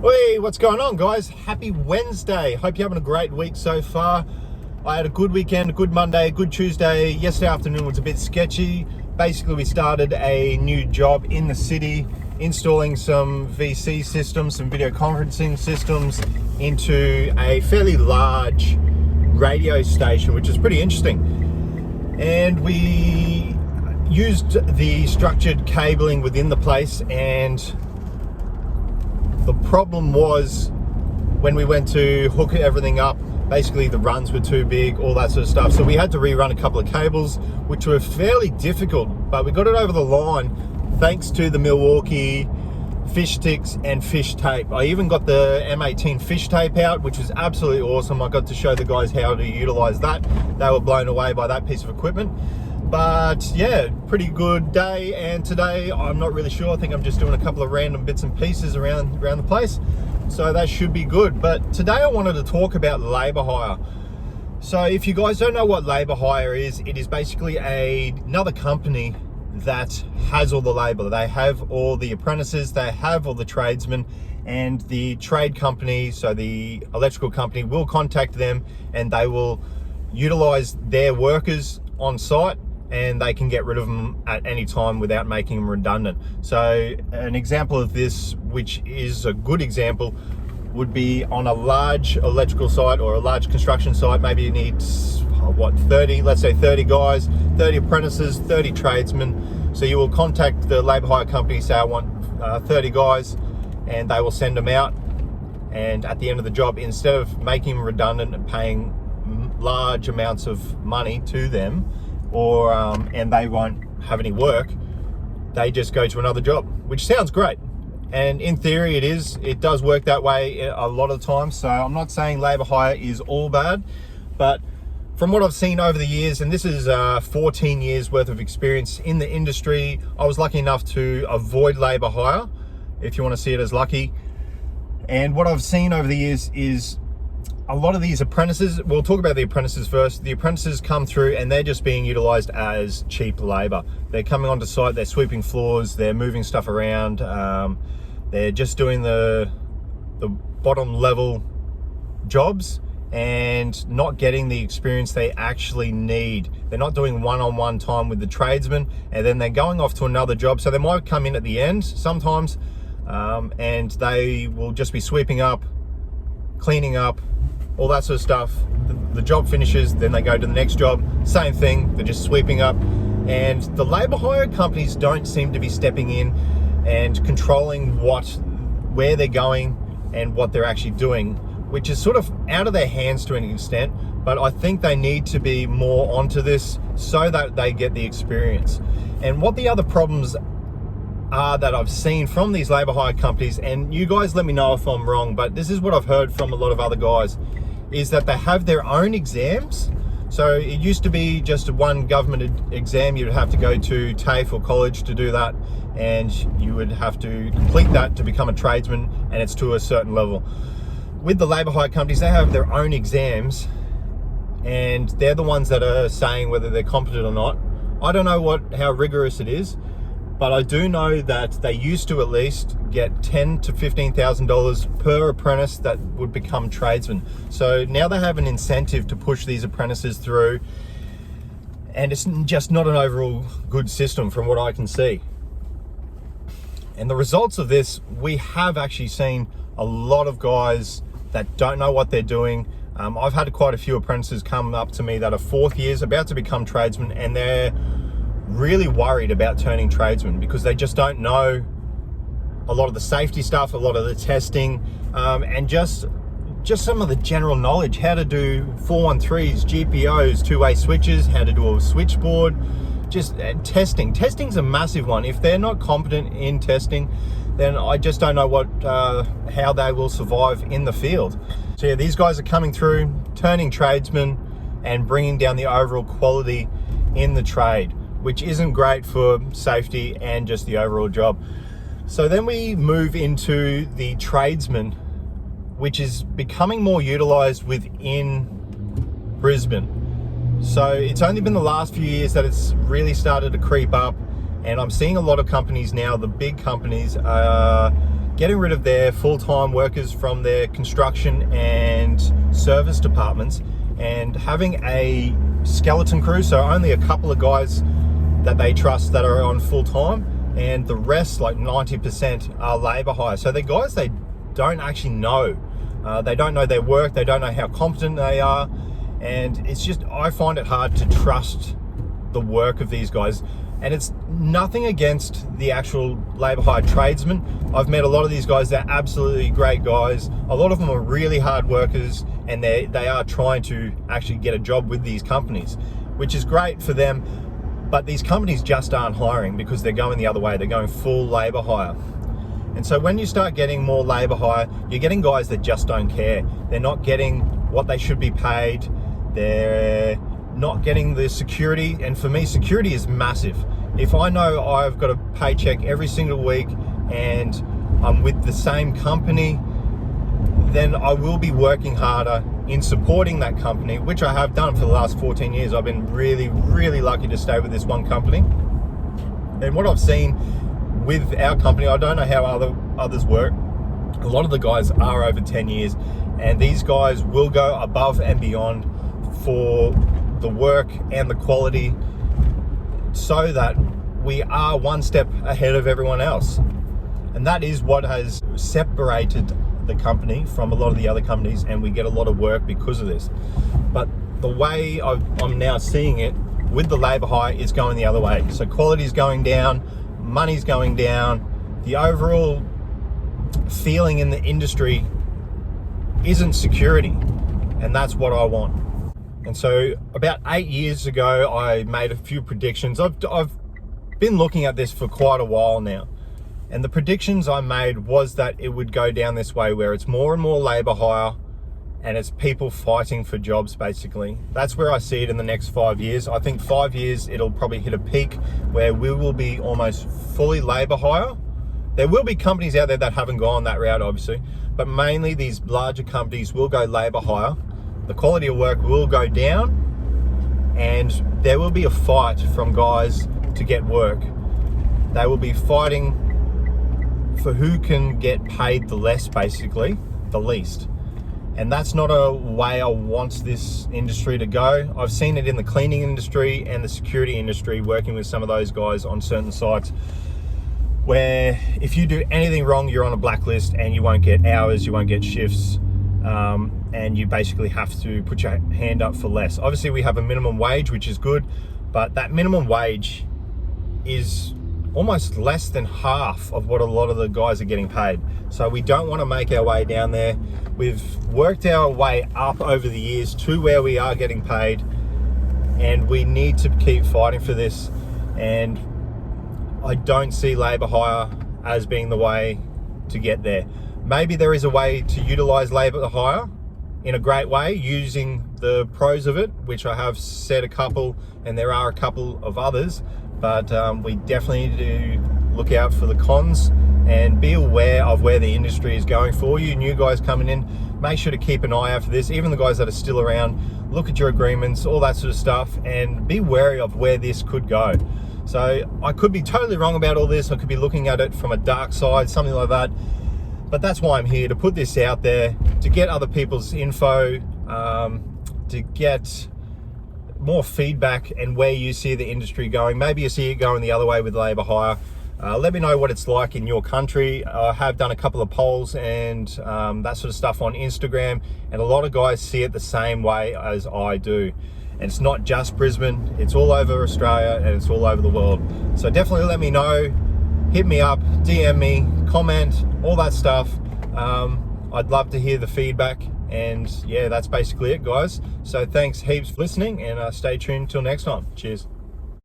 Hey, what's going on, guys? Happy Wednesday. Hope you're having a great week so far. I had a good weekend, a good Monday, a good Tuesday. Yesterday afternoon was a bit sketchy. Basically, we started a new job in the city, installing some VC systems, some video conferencing systems into a fairly large radio station, which is pretty interesting. And we used the structured cabling within the place, and the problem was when we went to hook everything up, basically the runs were too big, all that sort of stuff. So we had to rerun a couple of cables, which were fairly difficult, but we got it over the line thanks to the Milwaukee fish sticks and fish tape. I even got the M18 fish tape out, which was absolutely awesome. I got to show the guys how to utilize that. They were blown away by that piece of equipment. But yeah, pretty good day. And today I'm not really sure. I think I'm just doing a couple of random bits and pieces around the place, so that should be good. But today I wanted to talk about labor hire. So if you guys don't know what labor hire is, it is basically another company that has all the labor. They have all the apprentices, they have all the tradesmen, and the trade company, so the electrical company, will contact them and they will utilize their workers on site, and they can get rid of them at any time without making them redundant. So an example of this, which is a good example, would be on a large electrical site or a large construction site. Maybe you need, let's say 30 guys, 30 apprentices, 30 tradesmen. So you will contact the labor hire company, say I want 30 guys, and they will send them out. And at the end of the job, instead of making them redundant and paying large amounts of money to them, and they won't have any work, they just go to another job, which sounds great. And in theory it does work that way a lot of the time. So I'm not saying labor hire is all bad, but from what I've seen over the years, and this is 14 years worth of experience in the industry, I was lucky enough to avoid labor hire, if you want to see it as lucky. And what I've seen over the years is a lot of these apprentices, we'll talk about the apprentices first. The apprentices come through and they're just being utilized as cheap labor. They're coming onto site, they're sweeping floors, they're moving stuff around, they're just doing the bottom level jobs and not getting the experience they actually need. They're not doing one-on-one time with the tradesman, and then they're going off to another job. So they might come in at the end sometimes, and they will just be sweeping up, cleaning up, all that sort of stuff. The job finishes, then they go to the next job, same thing, they're just sweeping up. And the labor hire companies don't seem to be stepping in and controlling where they're going and what they're actually doing, which is sort of out of their hands to an extent. But I think they need to be more onto this so that they get the experience. And what the other problems are that I've seen from these labor hire companies, and you guys let me know if I'm wrong, but this is what I've heard from a lot of other guys, is that they have their own exams. So it used to be just one government exam. You'd have to go to TAFE or college to do that, and you would have to complete that to become a tradesman, and it's to a certain level. With the labor hire companies, they have their own exams, and they're the ones that are saying whether they're competent or not. I don't know how rigorous it is, but I do know that they used to at least get $10,000 to $15,000 per apprentice that would become tradesmen. So now they have an incentive to push these apprentices through, and it's just not an overall good system from what I can see. And the results of this, we have actually seen a lot of guys that don't know what they're doing. I've had quite a few apprentices come up to me that are fourth years, about to become tradesmen, and they're really worried about turning tradesmen because they just don't know a lot of the safety stuff, a lot of the testing, and just some of the general knowledge, how to do 413s, GPOs, two-way switches, how to do a switchboard, just testing. Testing's a massive one. If they're not competent in testing, then I just don't know how they will survive in the field. So yeah, these guys are coming through, turning tradesmen and bringing down the overall quality in the trade, which isn't great for safety and just the overall job. So then we move into the tradesman, which is becoming more utilized within Brisbane. So it's only been the last few years that it's really started to creep up, and I'm seeing a lot of companies now, the big companies are getting rid of their full-time workers from their construction and service departments and having a skeleton crew, so only a couple of guys that they trust that are on full-time, and the rest, like 90%, are labor hire. So they're guys they don't actually know. They don't know their work, they don't know how competent they are, and it's just, I find it hard to trust the work of these guys. And it's nothing against the actual labor hire tradesmen. I've met a lot of these guys, they're absolutely great guys. A lot of them are really hard workers, and they are trying to actually get a job with these companies, which is great for them. But these companies just aren't hiring because they're going the other way. They're going full labor hire. And so when you start getting more labor hire, you're getting guys that just don't care. They're not getting what they should be paid. They're not getting the security. And for me, security is massive. If I know I've got a paycheck every single week and I'm with the same company, then I will be working harder in supporting that company, which I have done for the last 14 years. I've been really, really lucky to stay with this one company. And what I've seen with our company, I don't know how others work. A lot of the guys are over 10 years, and these guys will go above and beyond for the work and the quality so that we are one step ahead of everyone else. And that is what has separated the company from a lot of the other companies, and we get a lot of work because of this. But the way I'm now seeing it with the labor hire is going the other way. So quality is going down, money's going down, the overall feeling in the industry isn't security, and that's what I want. And so about 8 years ago, I made a few predictions. I've been looking at this for quite a while now. And the predictions I made was that it would go down this way, where it's more and more labor hire and it's people fighting for jobs, basically. That's where I see it in the next 5 years. I think 5 years, it'll probably hit a peak where we will be almost fully labor hire. There will be companies out there that haven't gone that route, obviously, but mainly these larger companies will go labor hire. The quality of work will go down, and there will be a fight from guys to get work. They will be fighting for who can get paid the less, basically, the least. And that's not a way I want this industry to go. I've seen it in the cleaning industry and the security industry, working with some of those guys on certain sites, where if you do anything wrong, you're on a blacklist and you won't get hours, you won't get shifts, and you basically have to put your hand up for less. Obviously, we have a minimum wage, which is good, but that minimum wage is almost less than half of what a lot of the guys are getting paid. So we don't want to make our way down there. We've worked our way up over the years to where we are getting paid, and we need to keep fighting for this. And I don't see labor hire as being the way to get there. Maybe there is a way to utilize labor hire in a great way, using the pros of it, which I have said a couple, and there are a couple of others. But we definitely need to look out for the cons and be aware of where the industry is going. For you new guys coming in, make sure to keep an eye out for this. Even the guys that are still around, look at your agreements, all that sort of stuff, and be wary of where this could go. So I could be totally wrong about all this. I could be looking at it from a dark side, something like that. But that's why I'm here, to put this out there, to get other people's info, to get more feedback and where you see the industry going. Maybe you see it going the other way with labor hire. Let me know what it's like in your country. I have done a couple of polls and that sort of stuff on Instagram, and a lot of guys see it the same way as I do. And it's not just Brisbane, it's all over Australia and it's all over the world. So definitely let me know, hit me up, DM me, comment, all that stuff. I'd love to hear the feedback. And yeah, that's basically it, guys. So thanks heaps for listening, and stay tuned till next time. Cheers.